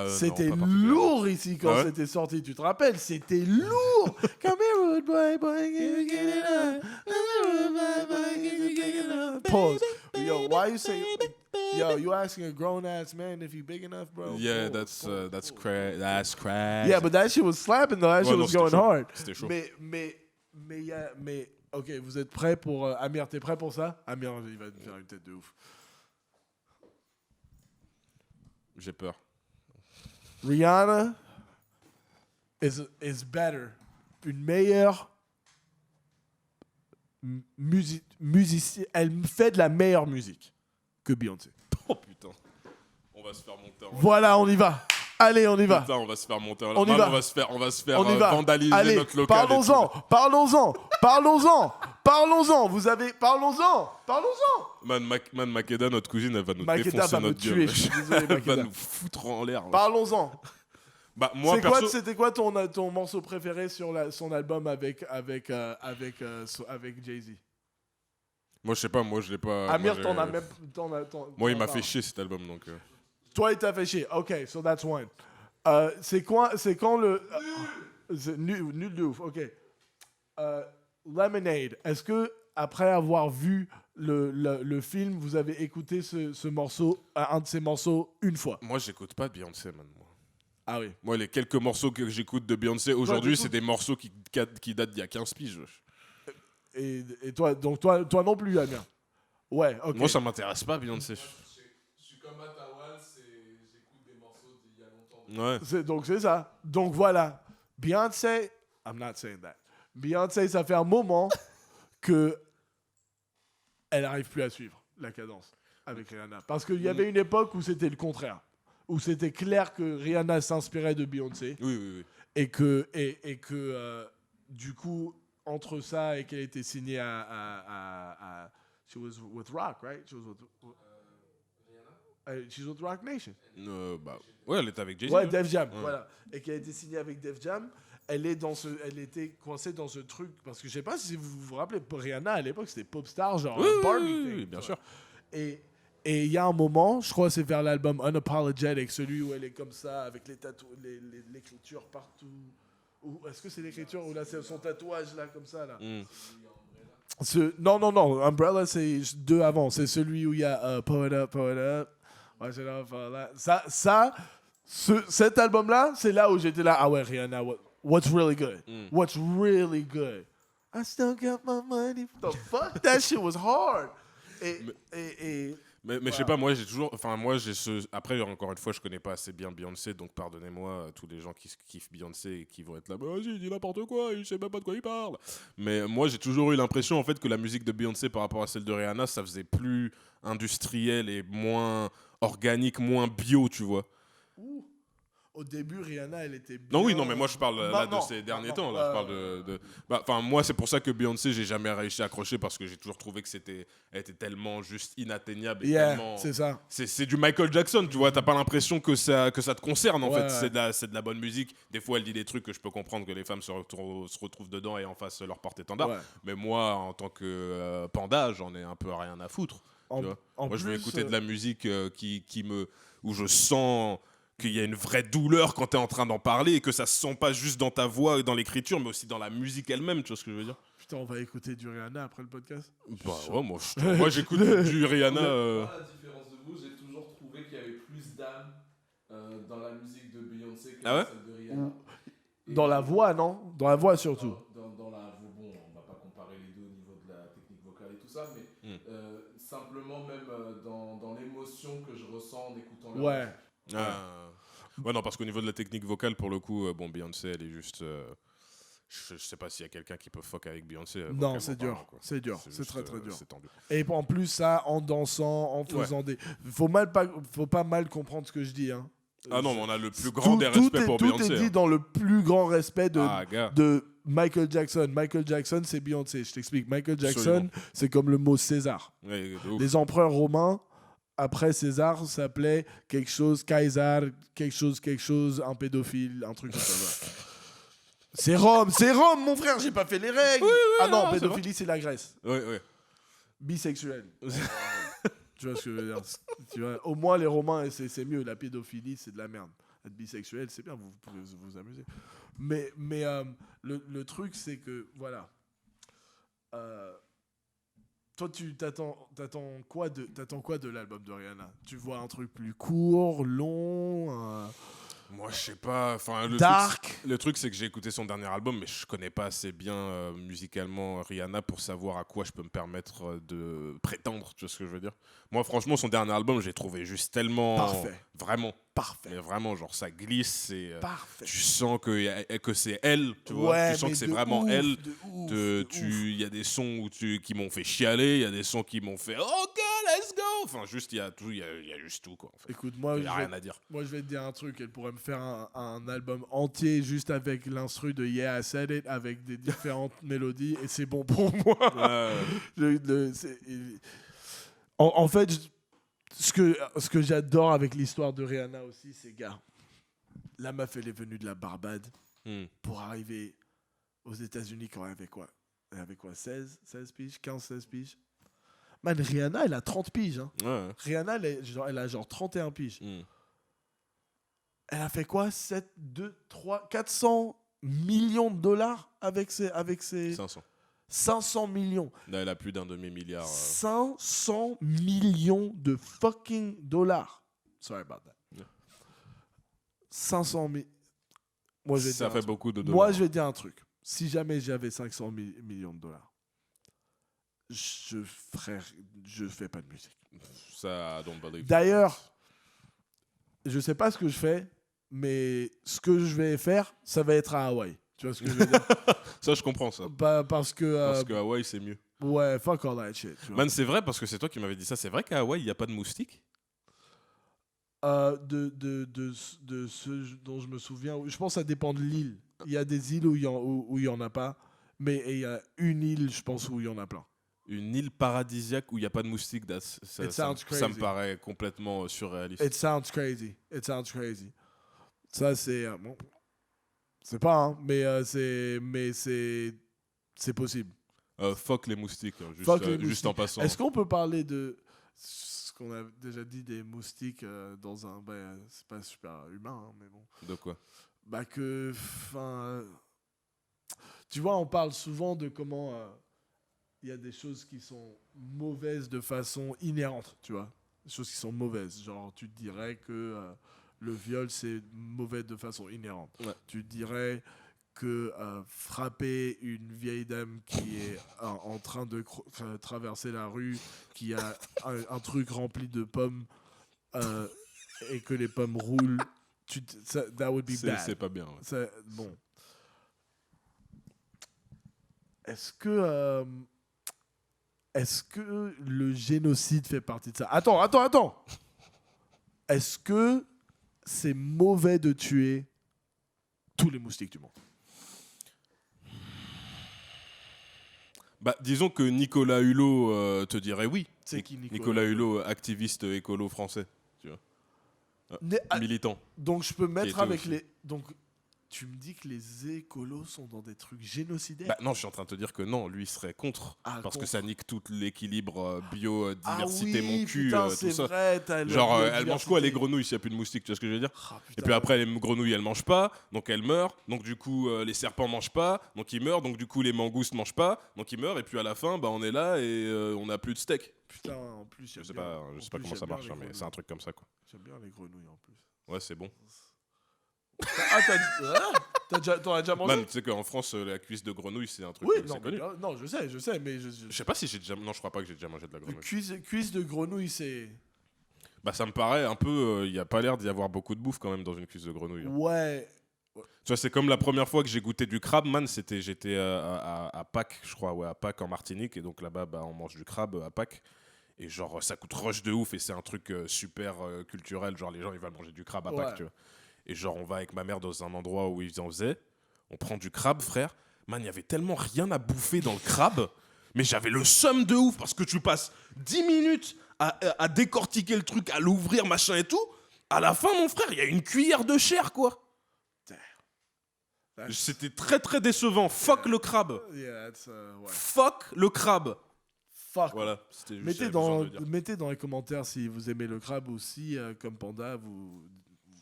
C'était lourd ici quand c'était sorti, tu te rappelles? C'était lourd. Come here, rude boy, you get it up. Pause. Yo, why you say? Yo, you asking a grown ass man if he big enough, bro? Yeah, that's crazy. That's crazy. Yeah, but that shit was slapping though. That shit was going hard. C'était chaud. Mais, ok, vous êtes prêts pour Amir? T'es prêt pour ça? Amir, il va te faire une tête de ouf. J'ai peur. Rihanna is better. Une meilleure musicienne. Elle fait de la meilleure musique que Beyoncé. Oh putain. On va se faire monter. Voilà, on y va. Allez, on y va. Putain, on va se faire monter. On y va. On va se faire vandaliser allez, notre local. Parlons-en. Parlons-en. Man, Makeda, notre cousine, elle va nous Makeda défoncer va me notre tuer. gueule. Je suis désolé, Elle Makeda. va nous foutre en l'air. Parlons-en. Bah, moi, perso... C'était quoi ton morceau préféré sur son album avec Jay-Z? Moi, je sais pas, moi, je l'ai pas... Amir, Moi, il m'a fait chier cet album, donc... Toi, il t'a fait chier. Ok, so that's one. C'est quand le... nul de ouf, ok. Lemonade, est-ce que, après avoir vu le film, vous avez écouté ce morceau, un de ces morceaux, une fois? Moi, j'écoute pas de Beyoncé, man. Ah oui. Moi, les quelques morceaux que j'écoute de Beyoncé aujourd'hui, c'est des morceaux qui datent d'il y a 15 piges. Et toi, donc toi non plus, Amir? Ouais, ok. Moi, ça m'intéresse pas, Beyoncé. Je suis comme Atawal, j'écoute des morceaux d'il y a longtemps. Ouais. Donc c'est ça. Donc voilà. Beyoncé, I'm not saying that. Beyoncé, ça fait un moment que elle n'arrive plus à suivre la cadence avec Rihanna. Parce qu'il y avait une époque où c'était le contraire. Où c'était clair que Rihanna s'inspirait de Beyoncé. Oui. Et que du coup, entre ça et qu'elle était signée à she was with Rock, right? She was with she's with Rock Nation. Ouais, elle était avec Jay-Z. Ouais, Def Jam, voilà. Et qu'elle a été signée avec Def Jam. Elle était coincée dans ce truc parce que je sais pas si vous vous rappelez, Rihanna à l'époque c'était pop star genre Barbie thing, oui, bien sûr. Et il y a un moment, je crois que c'est vers l'album Unapologetic, celui où elle est comme ça avec les l'écriture partout. Ou est-ce que c'est l'écriture ou là c'est son tatouage là comme ça là. Non, Umbrella c'est 2 avant, c'est celui où il y a Pull It Up, Watch It Off, cet album là, c'est là où j'étais là, ah ouais Rihanna, what's really good? What's really good? I still got my money. The fuck? That shit was hard. Mais je sais pas, moi j'ai toujours. Enfin, moi j'ai ce. Après, encore une fois, je connais pas assez bien Beyoncé, donc pardonnez-moi à tous les gens qui kiffent Beyoncé et qui vont être là. Bah, vas-y, il dit n'importe quoi, il sait même pas de quoi il parle. Mais moi j'ai toujours eu l'impression en fait que la musique de Beyoncé par rapport à celle de Rihanna, ça faisait plus industriel et moins organique, moins bio, tu vois. au début, Rihanna, elle était bien. Non, oui, non, mais moi je parle là de Maintenant, ces derniers maintenant, temps. Là, je parle de... Enfin, moi, c'est pour ça que Beyoncé, j'ai jamais réussi à accrocher parce que j'ai toujours trouvé que elle était tellement juste inatteignable et tellement. c'est ça. C'est du Michael Jackson, tu vois. T'as pas l'impression que ça te concerne en Ouais, fait. ouais. C'est de la bonne musique. Des fois, elle dit des trucs que je peux comprendre que les femmes se retrouvent dedans et en fassent leur porte-étendard. Ouais. Mais moi, en tant que panda, j'en ai un peu rien à foutre. En, Tu vois. en Moi, je vais plus, écouter de la musique où je sens qu'il y a une vraie douleur quand tu es en train d'en parler et que ça se sent pas juste dans ta voix et dans l'écriture, mais aussi dans la musique elle-même, tu vois ce que je veux dire? Putain, on va écouter du Rihanna après le podcast. Bah ouais, moi j'écoute du Rihanna. Moi, à la différence de vous, j'ai toujours trouvé qu'il y avait plus d'âme dans la musique de Beyoncé que Ah ouais celle de Rihanna. Dans la voix, non? Dans la voix surtout. Dans la voix, bon, on va pas comparer les deux au niveau de la technique vocale et tout ça, mais simplement même dans l'émotion que je ressens en écoutant la Ouais. Ouais, non, parce qu'au niveau de la technique vocale, pour le coup, bon, Beyoncé, elle est juste. Je sais pas s'il y a quelqu'un qui peut fuck avec Beyoncé. Non, vocalement c'est dur. parlant, quoi. C'est dur. C'est juste, très très dur. C'est tendu. Et en plus, ça, en dansant, en faisant des. Faut pas mal comprendre ce que je dis. Hein. Ah non, mais on a le plus grand des Tout respects pour tout Beyoncé. est dit hein. dans le plus grand respect Gars. de Michael Jackson. Michael Jackson, c'est Beyoncé. Je t'explique. Michael Jackson, Absolument. c'est comme le mot César. Ouais, de ouf. Les empereurs romains, après César, s'appelait quelque chose, Caesar, quelque chose, un pédophile, un truc comme ça. C'est Rome, mon frère, j'ai pas fait les règles. Ah non, non, c'est pédophilie, c'est la Grèce. Ouais. Bisexuel. Tu vois ce que je veux dire? Tu vois, au moins, les Romains, c'est mieux. La pédophilie, c'est de la merde. Être bisexuel, c'est bien, vous pouvez vous amuser. Mais le truc, c'est que, voilà. Toi, t'attends quoi de l'album de Rihanna? Tu vois un truc plus court, long, Moi, je sais pas. Enfin, dark? Le truc, c'est que j'ai écouté son dernier album, mais je connais pas assez bien musicalement Rihanna pour savoir à quoi je peux me permettre de prétendre. Tu vois ce que je veux dire? Moi, franchement, son dernier album, j'ai trouvé juste tellement. Parfait. Vraiment. Parfait. Mais vraiment, genre, ça glisse. Parfait. Tu sens que c'est elle. Tu vois? Ouais, Tu sens mais que c'est de vraiment ouf, elle. de ouf. Il y a des sons qui m'ont fait chialer. Il y a des sons qui m'ont fait OK, let's go. Enfin, juste, il y a tout. Il y a juste tout, quoi. En fait. Écoute, moi, Il y a rien à dire. Moi, je vais te dire un truc. Elle pourrait me faire un album entier juste avec l'instru de Yeah, I Said It, avec des différentes mélodies, et c'est bon pour moi. En fait, ce que j'adore avec l'histoire de Rihanna aussi, c'est, gars, la meuf, elle est venue de la Barbade pour arriver aux États-Unis quand elle avait quoi? Elle avait quoi? 16 piges? 16 piges? Man, Rihanna, elle a 30 piges. Hein. Ouais. Rihanna, elle a genre 31 piges. Elle a fait quoi? 400 millions de dollars avec ses 500. 500 millions. Là, elle a plus d'un demi-milliard. 500 millions de fucking dollars. Sorry about that. Yeah. 500 000. Moi, je vais Ça dire fait un truc. beaucoup de dollars. Moi, je vais dire un truc. Si jamais j'avais 500 millions de dollars, je fais pas de musique. Ça, I don't believe. D'ailleurs, je sais pas ce que je fais, mais ce que je vais faire, ça va être à Hawaï. Tu vois ce que je veux dire? Ça, je comprends ça. Parce que... Parce que Hawaï, c'est mieux. Ouais, fuck all that shit. Tu vois. Man, c'est vrai parce que c'est toi qui m'avais dit ça. C'est vrai qu'à Hawaï, il n'y a pas de moustiques? De ce dont je me souviens, je pense que ça dépend de l'île. Il y a des îles où il y en a pas, mais il y a une île, je pense, où il y en a plein. Une île paradisiaque où il n'y a pas de moustiques, ça me paraît complètement surréaliste. It sounds crazy. Ça, c'est... bon, c'est pas, hein, mais c'est possible. Fuck les moustiques, hein, Fuck les juste en passant. Est-ce qu'on peut parler de ce qu'on a déjà dit des moustiques dans un... c'est pas super humain, hein, mais bon. De quoi? Tu vois, on parle souvent de comment il y a des choses qui sont mauvaises de façon inhérente, tu vois. Des choses qui sont mauvaises. Genre, tu te dirais que le viol, c'est mauvais de façon inhérente. Ouais. Tu te dirais que frapper une vieille dame qui est en train de traverser la rue, qui a un truc rempli de pommes et que les pommes roulent, that would be bad. C'est pas bien. Ouais. Bon. Est-ce que le génocide fait partie de ça? Attends. Est-ce que c'est mauvais de tuer tous les moustiques du monde? Bah, disons que Nicolas Hulot te dirait oui. C'est qui, Nicolas Hulot, activiste écolo français, tu vois. Militant. Donc je peux mettre était avec aussi. les... Donc tu me dis que les écolos sont dans des trucs génocidaires? Bah non, je suis en train de te dire que non, lui serait contre. Ah, parce que contre. ça nique tout l'équilibre biodiversité, Ah oui, mon cul, putain, tout c'est ça. vrai, t'as Genre, la elles mangent quoi les biodiversité. grenouilles s'il n'y a plus de moustiques, tu vois ce que je veux dire? Ah, Et putain, puis après, les grenouilles, elles mangent pas, donc elles meurent. Donc du coup, les serpents mangent pas, donc ils meurent. Donc du coup, les mangoustes mangent pas, donc ils meurent. Et puis à la fin, bah, on est là et on n'a plus de steak. Putain, en plus, Je sais pas comment ça marche, hein, mais c'est un truc comme ça, quoi. J'aime bien les grenouilles en plus. Ouais, c'est bon. Ah, t'en as déjà mangé? Man, tu sais qu'en France, la cuisse de grenouille, c'est un truc Oui, c'est non, connu. non, je sais, mais Je sais pas si j'ai déjà... Non, je crois pas que j'ai déjà mangé de la grenouille. cuisse de grenouille, c'est... Bah ça me paraît un peu... Il n'y a pas l'air d'y avoir beaucoup de bouffe quand même dans une cuisse de grenouille. Hein. Ouais. Tu vois, c'est comme la première fois que j'ai goûté du crabe, man. J'étais à Pâques, je crois, ouais, à Pâques en Martinique. Et donc là-bas, bah, on mange du crabe à Pâques. Et genre, ça coûte rush de ouf. Et c'est un truc super culturel. Genre, les gens, ils veulent manger du crabe à Pâques, Ouais. tu vois. Et genre, on va avec ma mère dans un endroit où ils en faisaient. On prend du crabe, frère. Man, il y avait tellement rien à bouffer dans le crabe. Mais j'avais le seum de ouf. Parce que tu passes 10 minutes à décortiquer le truc, à l'ouvrir, machin et tout. À la fin, mon frère, il y a une cuillère de chair, quoi. C'était très très décevant. Fuck le crabe. Yeah, ouais. Fuck le crabe. Fuck. Voilà. C'était juste Mettez j'avais besoin dans, de le dire. mettez dans les commentaires si vous aimez le crabe ou si, comme Panda, vous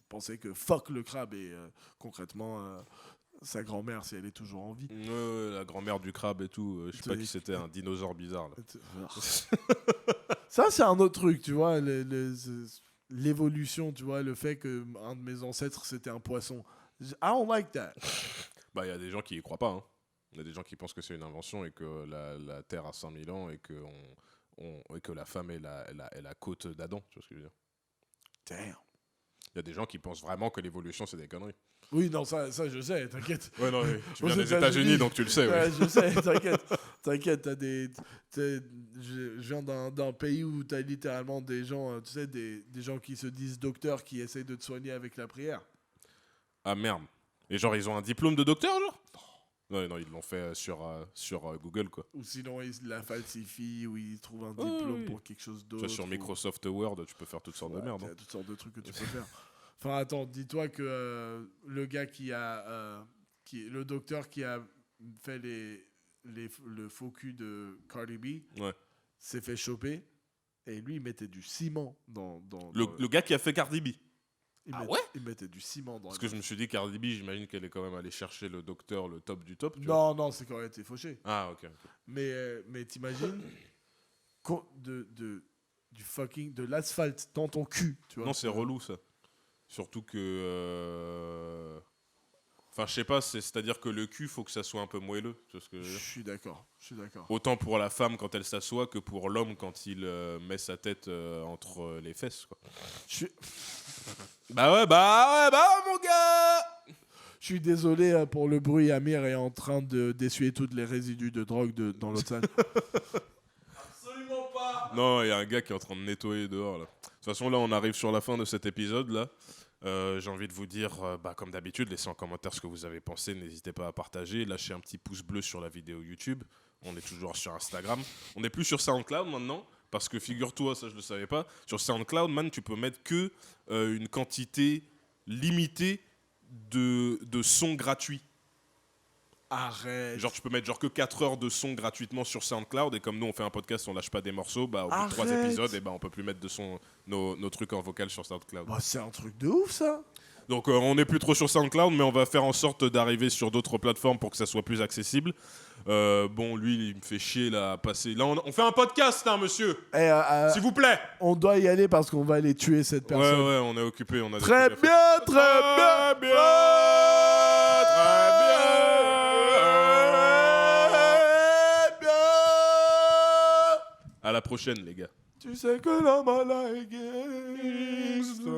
pensez que fuck le crabe et concrètement, sa grand-mère, si elle est toujours en vie. Ouais, la grand-mère du crabe et tout. Je sais pas qui c'était, un dinosaure bizarre. Là. Ça, c'est un autre truc, tu vois, l'évolution, tu vois, le fait que un de mes ancêtres, c'était un poisson. I don't like that. Bah, il y a des gens qui y croient pas. Hein. Il y a des gens qui pensent que c'est une invention et que la Terre a 5000 ans et que, et que la femme est la côte d'Adam. Tu vois ce que je veux dire? Damn. Il y a des gens qui pensent vraiment que l'évolution, c'est des conneries. Oui, non, ça je sais, t'inquiète. Ouais, non, oui. Tu Aux viens des États-Unis, donc tu le sais. Ouais, Oui. je sais, t'inquiète, je viens d'un pays où t'as littéralement des gens, tu sais, des gens qui se disent docteurs qui essayent de te soigner avec la prière. Ah merde. Et genre, ils ont un diplôme de docteur, genre? Non, non, ils l'ont fait sur Google, quoi. Ou sinon, ils la falsifient, ou ils trouvent un Ouais, diplôme oui. pour quelque chose Tu d'autre. vois, sur ou- Microsoft Word, tu peux faire toutes sortes de Ouais, merde. il y Hein. a toutes sortes de trucs que tu peux faire. Enfin, attends, dis-toi que le gars le docteur qui a fait le faux cul de Cardi B Ouais. s'est fait choper et lui, il mettait du ciment dans Le gars qui a fait Cardi B. Ouais? Il mettait du ciment dans Parce que je me suis dit, Cardi B, j'imagine qu'elle est quand même allée chercher le docteur, le top du top. Tu vois. Non, c'est quand même été fauché. Ah, ok. Mais t'imagines de l'asphalte dans ton cul, tu vois. Non, c'est relou, ça. Surtout que... Enfin, je sais pas, c'est-à-dire que le cul, faut que ça soit un peu moelleux. Tu vois ce que je veux Je dire? suis d'accord. Autant pour la femme quand elle s'assoit que pour l'homme quand il met sa tête entre les fesses, quoi. Bah ouais, mon gars! Je suis désolé pour le bruit. Amir est en train d'essuyer tous les résidus de drogue dans l'autre salle. Absolument pas. Non, il y a un gars qui est en train de nettoyer dehors, là. De toute façon, là, on arrive sur la fin de cet épisode, là. J'ai envie de vous dire, comme d'habitude, laissez en commentaire ce que vous avez pensé. N'hésitez pas à partager. Lâchez un petit pouce bleu sur la vidéo YouTube. On est toujours sur Instagram. On n'est plus sur SoundCloud maintenant. Parce que figure-toi, ça je ne le savais pas. Sur SoundCloud, man, tu peux mettre que une quantité limitée de sons gratuits. Arrête. Genre, tu peux mettre que 4 heures de son gratuitement sur SoundCloud. Et comme nous, on fait un podcast, on lâche pas des morceaux. Bah, au bout de 3 Arrête. épisodes, et bah, on peut plus mettre de son, nos trucs en vocal sur SoundCloud. Bah, c'est un truc de ouf, ça. Donc on n'est plus trop sur SoundCloud, mais on va faire en sorte d'arriver sur d'autres plateformes pour que ça soit plus accessible. Bon, lui, il me fait chier là, à passer. Là, on fait un podcast, hein, monsieur. S'il vous plaît. On doit y aller parce qu'on va aller tuer cette personne. Ouais, on est occupé. On a des Très trucs à bien, faire. très bien. À la prochaine, les gars. Tu sais que la malade est gangsta.